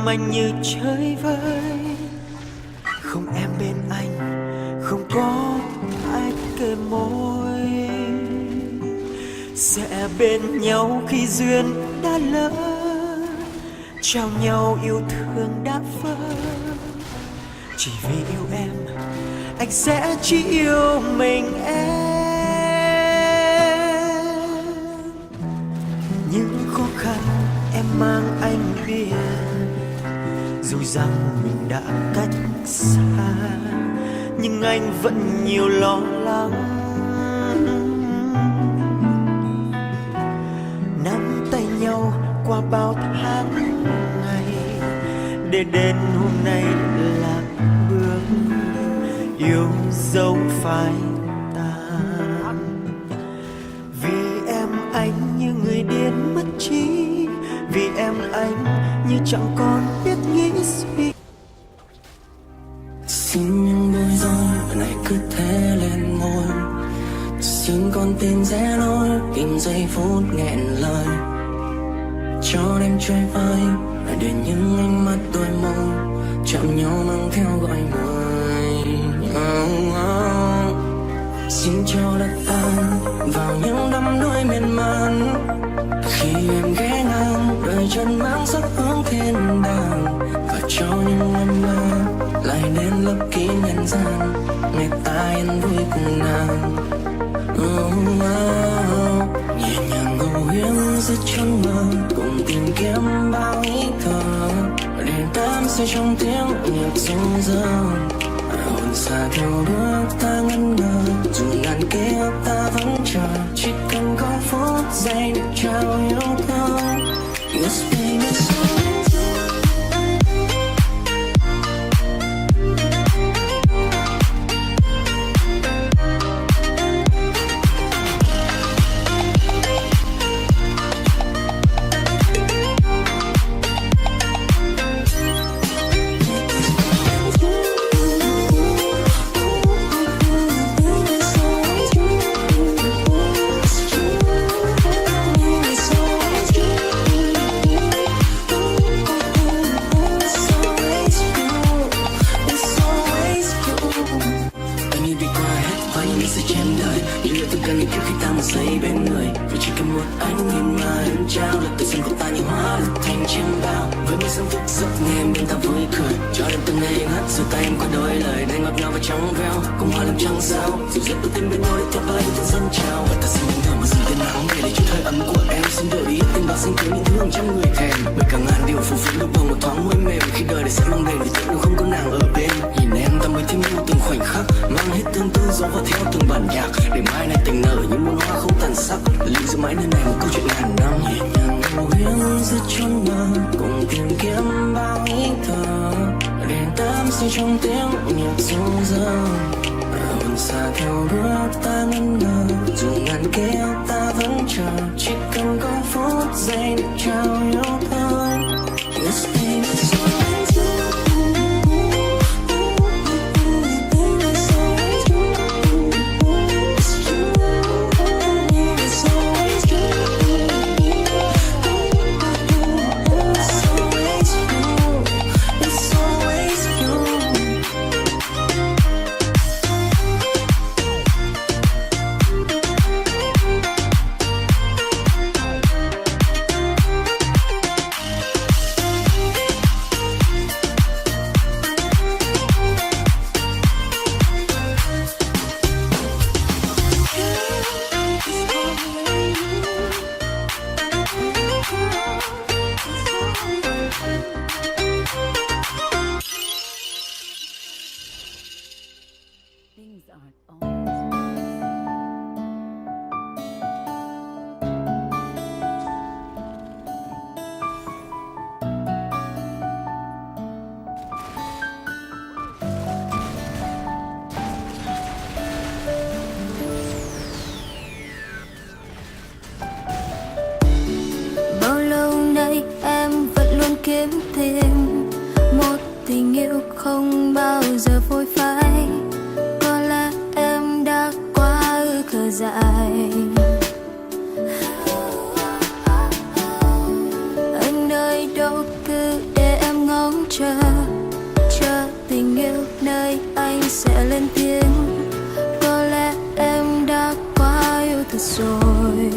lòng anh như chơi vơi. Không em bên anh, không có ai kề môi, sẽ bên nhau khi duyên đã lỡ, trao nhau yêu thương đã vỡ. Chỉ vì yêu em, anh sẽ chỉ yêu mình em. Những khó khăn em mang anh biết, dù rằng mình đã cách xa, nhưng anh vẫn nhiều lo lắng. Nắm tay nhau qua bao tháng ngày, để đến hôm nay lạc bước, yêu dấu phai tàn. Vì em anh như người điên mất trí, vì em anh như chẳng còn biết nghĩ suy. Xin những bối rối này cứ thế lên ngôi, xin con tim rẽ lối, tìm giây phút nghẹn lời, cho đêm trôi vơi để những ánh mắt đôi môi chạm nhau mang theo gọi mời. Xin cho đất tan vào những đắm đuối miên man, khi em ghé ngang đời chân mang sắc hướng thiên đàng, và cho những năm mơ lại đến lấp kín nhân gian, ngày ta yên vui cùng nàng. Nhẹ nhàng ngẫu huyễn giữa chốn mơ, cùng tìm kiếm bao ý thơ, để đắm say trong tiếng nhạc ru dương. Hồn xa theo bước ta ngân ngơ, dù ngàn kiếp ta vẫn chờ, chỉ cần có phút giây để trao yêu thương. Yes, baby, trong tiếng nhạc ru dương. Hồn xa theo bước ta ngân ngơ, dù ngàn kiếp ta vẫn chờ, chỉ cần có phút giây để trao yêu thương. Yes, baby, kiếm thêm một tình yêu không bao giờ phôi phai. Có lẽ em đã quá khờ dại. Anh nơi đâu cứ để em ngó chờ tình yêu nơi anh sẽ lên tiếng. Có lẽ em đã quá yêu thật rồi.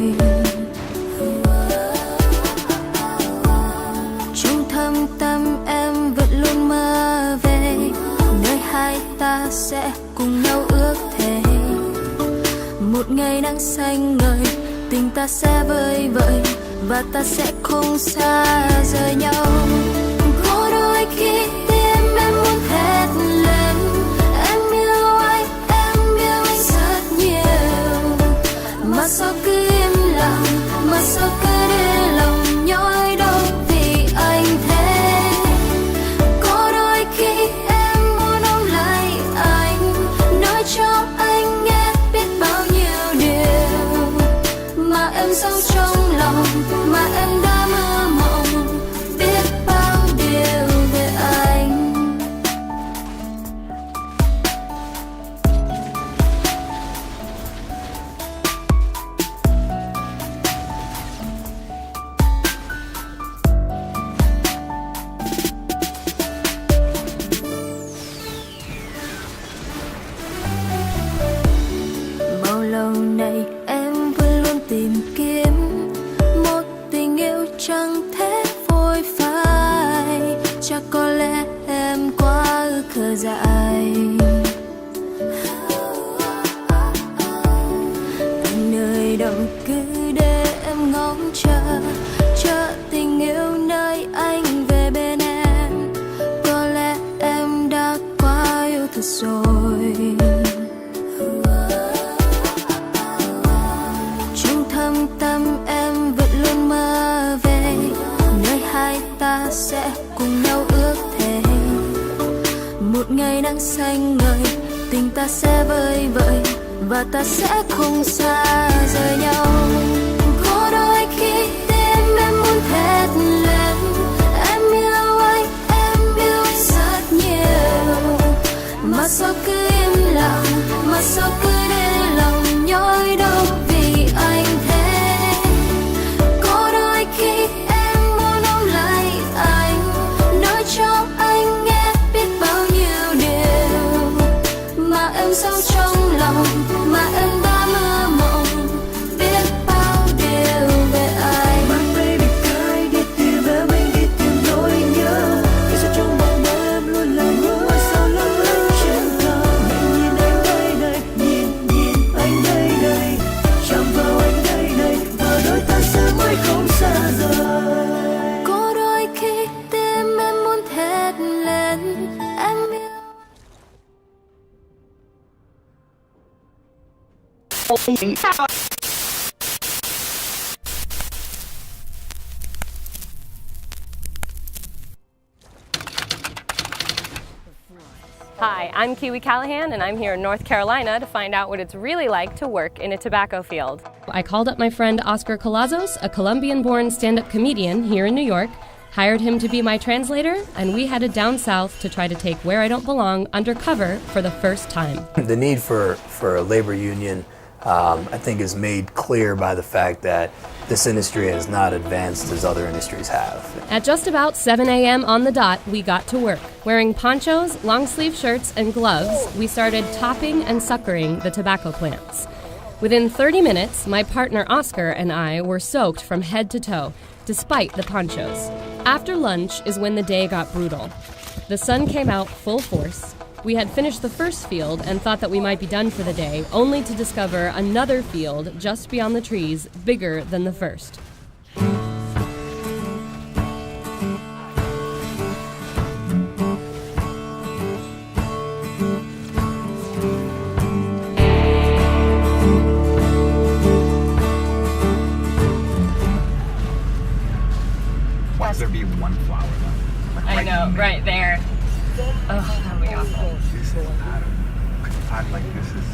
Trong thâm tâm em vẫn luôn mơ về nơi hai ta sẽ cùng nhau ước thề. Một ngày nắng xanh ngời, tình ta sẽ vơi vợi và ta sẽ không xa rời nhau. Có đôi khi tim em muốn thét lên, em yêu anh rất nhiều. Mà sao cứ im lặng, mà sao cứ để lòng nhói đau vì anh thế. Có đôi khi em muốn ôm lại anh, nói cho anh nghe biết bao nhiêu điều mà em sống trong lòng, mà em đã mơ mộng biết bao điều về anh. Bao lâu nay em vẫn luôn tìm kiếm một tình yêu chẳng thể phôi phai. Chắc có lẽ em quá ư khờ dại. Anh nơi đâu cứ để em ngóng chờ tình yêu nơi anh về bên em. Có lẽ em đã quá yêu thật rồi. Trong thâm tâm em vẫn luôn mơ về nơi hai ta sẽ cùng nhau ước thề. Một ngày nắng xanh ngời, tình ta sẽ vơi vợi và ta sẽ không xa rời nhau. Có đôi khi tim em muốn thét lên, em yêu anh rất nhiều. Mà sao cứ im lặng, mà sao cứ để lòng nhói đau vì anh thế. Có đôi khi em muốn ôm lại anh, nói cho anh nghe biết bao nhiêu điều mà em sống trong lòng, mà em đã mơ mộng biết bao điều về anh. My baby cay đi tìm em, anh đi tìm nỗi nhớ. Vì sao trong mộng mơ em luôn là những ngôi sao lấp lánh trên cao. Mình nhìn anh đây đây, nhìn anh đây đây, chạm vào anh đây đây, và đôi ta sẽ mãi không xa rời. Có đôi khi tim em muốn thét lên, em yêu. Hi, I'm Kiwi Callahan, and I'm here in North Carolina to find out what it's really like to work in a tobacco field. I called up my friend Oscar Colazzos, a Colombian-born stand-up comedian here in New York, hired him to be my translator, and we headed down south to try to take Where I Don't Belong undercover for the first time. The need for a labor union, I think, is made clear by the fact that this industry has not advanced as other industries have. At just about 7 a.m. on the dot, we got to work. Wearing ponchos, long-sleeve shirts, and gloves, we started topping and suckering the tobacco plants. Within 30 minutes, my partner Oscar and I were soaked from head to toe, despite the ponchos. After lunch is when the day got brutal. The sun came out full force. We had finished the first field and thought that we might be done for the day, only to discover another field just beyond the trees, bigger than the first. Why does there be one flower though? Like I right know, in the right there. Oh, that would be awful. This is, I like this is.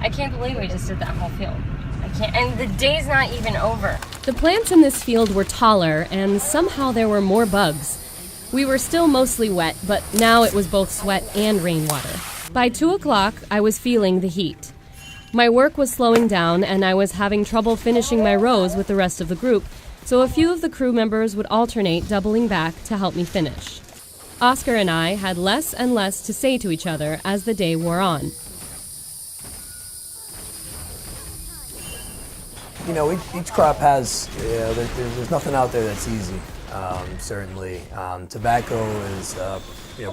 I can't believe we just did that whole field. I can't, and the day's not even over. The plants in this field were taller, and somehow there were more bugs. We were still mostly wet, but now it was both sweat and rainwater. By 2 o'clock, I was feeling the heat. My work was slowing down, and I was having trouble finishing my rows with the rest of the group, so a few of the crew members would alternate doubling back to help me finish. Oscar and I had less and less to say to each other as the day wore on. You know, each crop has, there's nothing out there that's easy, certainly. Tobacco is,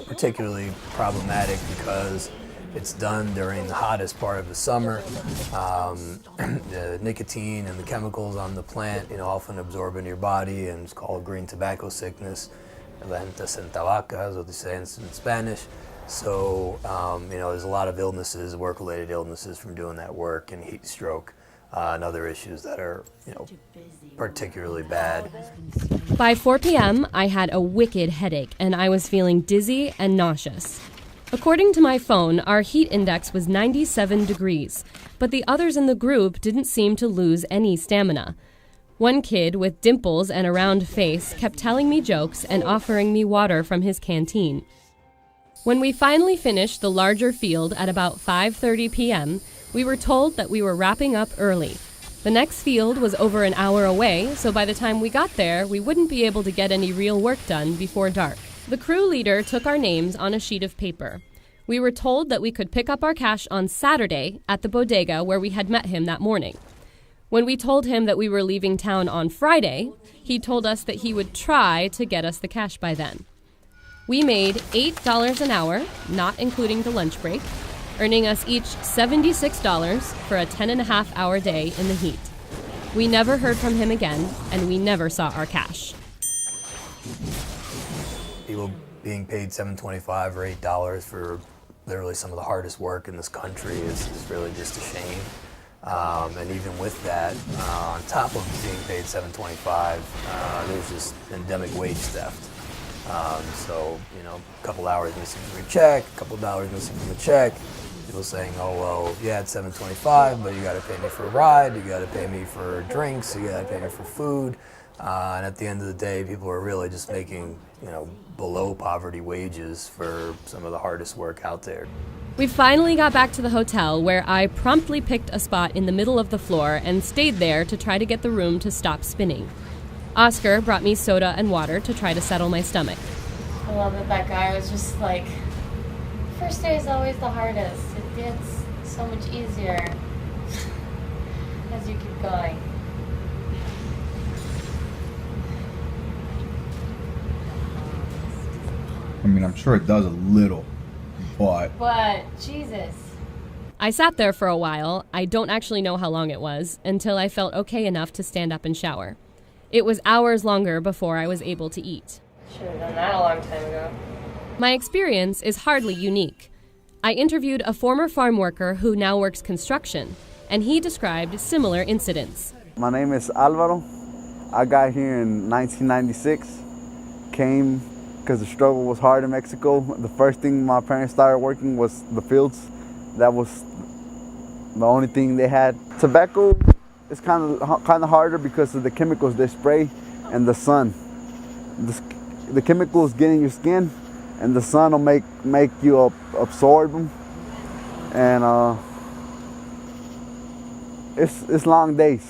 particularly problematic because it's done during the hottest part of the summer. The nicotine and the chemicals on the plant, often absorb into your body, and it's called green tobacco sickness. Ventas en tabaca, is what they say in Spanish. So, there's a lot of illnesses, work-related illnesses from doing that work, and heat stroke. And other issues that are, particularly bad. By 4 p.m., I had a wicked headache, and I was feeling dizzy and nauseous. According to my phone, our heat index was 97 degrees, but the others in the group didn't seem to lose any stamina. One kid with dimples and a round face kept telling me jokes and offering me water from his canteen. When we finally finished the larger field at about 5:30 p.m., we were told that we were wrapping up early. The next field was over an hour away, so by the time we got there, we wouldn't be able to get any real work done before dark. The crew leader took our names on a sheet of paper. We were told that we could pick up our cash on Saturday at the bodega where we had met him that morning. When we told him that we were leaving town on Friday, he told us that he would try to get us the cash by then. We made $8 an hour, not including the lunch break, earning us each $76 for a 10.5-hour day in the heat. We never heard from him again, and we never saw our cash. People being paid $7.25 or $8 for literally some of the hardest work in this country is really just a shame. And even with that, on top of being paid $7.25, there's just endemic wage theft. So, a couple hours missing from your check, a couple dollars missing from the check. People saying, oh, well, yeah, it's $7.25, but you got to pay me for a ride, you got to pay me for drinks, you got to pay me for food. And at the end of the day, people are really just making, below poverty wages for some of the hardest work out there. We finally got back to the hotel, where I promptly picked a spot in the middle of the floor and stayed there to try to get the room to stop spinning. Oscar brought me soda and water to try to settle my stomach. I love that guy was just like, first day is always the hardest. It gets so much easier as you keep going. I mean, I'm sure it does a little, but Jesus. I sat there for a while, I don't actually know how long it was, until I felt okay enough to stand up and shower. It was hours longer before I was able to eat. Should have done that a long time ago. My experience is hardly unique. I interviewed a former farm worker who now works construction, and he described similar incidents. My name is Alvaro. I got here in 1996, came because the struggle was hard in Mexico. The first thing my parents started working was the fields. That was the only thing they had. Tobacco is kind of harder because of the chemicals they spray and the sun. The chemicals get in your skin, and the sun will make you absorb them. And it's long days,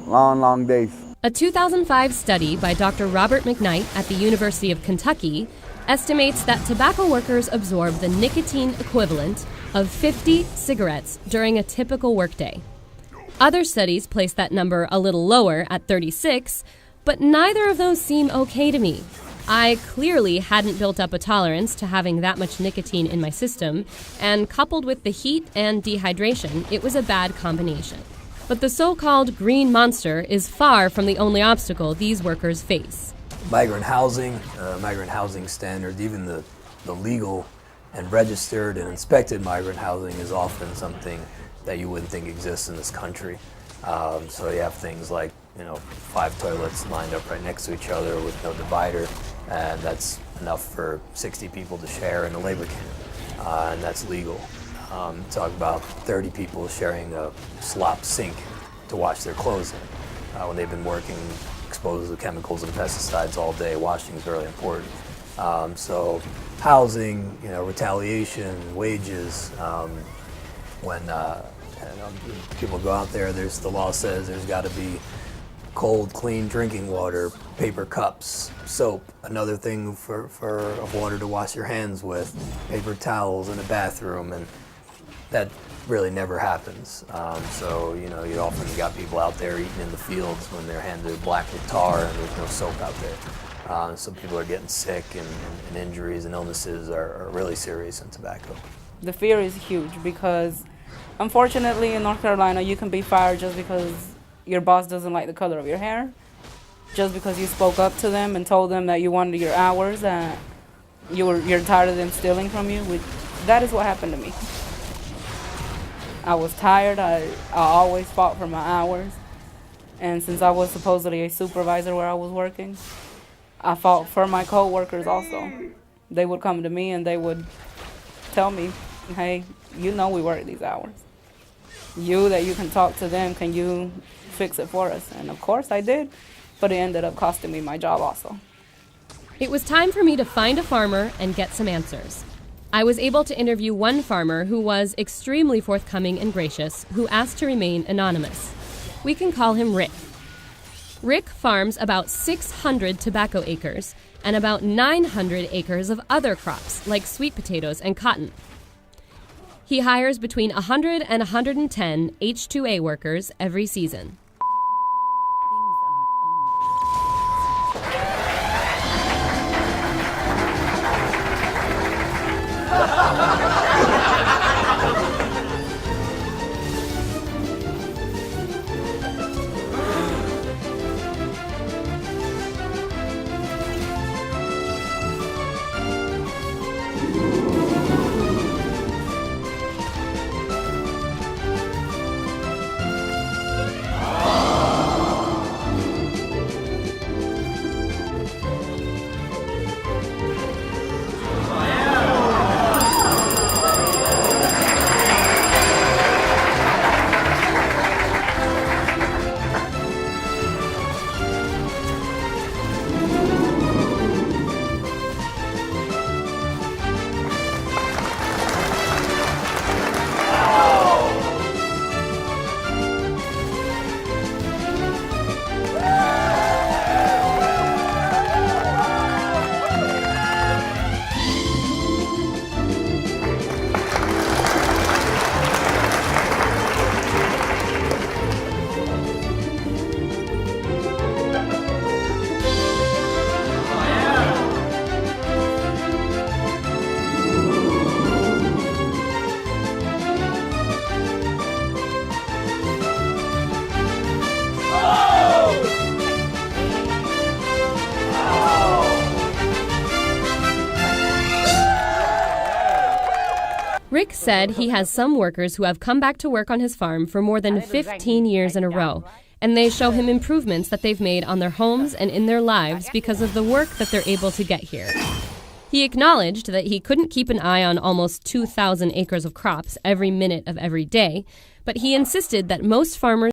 long days. A 2005 study by Dr. Robert McKnight at the University of Kentucky estimates that tobacco workers absorb the nicotine equivalent of 50 cigarettes during a typical workday. Other studies place that number a little lower at 36, but neither of those seem okay to me. I clearly hadn't built up a tolerance to having that much nicotine in my system, and coupled with the heat and dehydration, it was a bad combination. But the so-called green monster is far from the only obstacle these workers face. Migrant housing standards, even the legal and registered and inspected migrant housing is often something that you wouldn't think exists in this country. So you have things like, 5 toilets lined up right next to each other with no divider, and that's enough for 60 people to share in a labor camp, and that's legal. Talk about 30 people sharing a slop sink to wash their clothes in. When they've been working exposed to chemicals and pesticides all day, washing is very important. So housing, retaliation, wages, when people go out there, the law says there's got to be cold, clean drinking water paper cups, soap, another thing of water to wash your hands with, paper towels in the bathroom, and that really never happens. So, you know, you often got people out there eating in the fields when they're handed black with tar and there's no soap out there. So people are getting sick, and injuries and illnesses are really serious in tobacco. The fear is huge because, unfortunately, in North Carolina, you can be fired just because your boss doesn't like the color of your hair, just because you spoke up to them and told them that you wanted your hours, that you're tired of them stealing from you. That is what happened to me. I was tired. I always fought for my hours. And since I was supposedly a supervisor where I was working, I fought for my co-workers also. They would come to me and they would tell me, hey, you know we work these hours. You that you can talk to them, can you fix it for us? And of course I did, but it ended up costing me my job also. It was time for me to find a farmer and get some answers. I was able to interview one farmer who was extremely forthcoming and gracious, who asked to remain anonymous. We can call him Rick. Rick farms about 600 tobacco acres and about 900 acres of other crops like sweet potatoes and cotton. He hires between 100 and 110 H-2A workers every season. Rick said he has some workers who have come back to work on his farm for more than 15 years in a row, and they show him improvements that they've made on their homes and in their lives because of the work that they're able to get here. He acknowledged that he couldn't keep an eye on almost 2,000 acres of crops every minute of every day, but he insisted that most farmers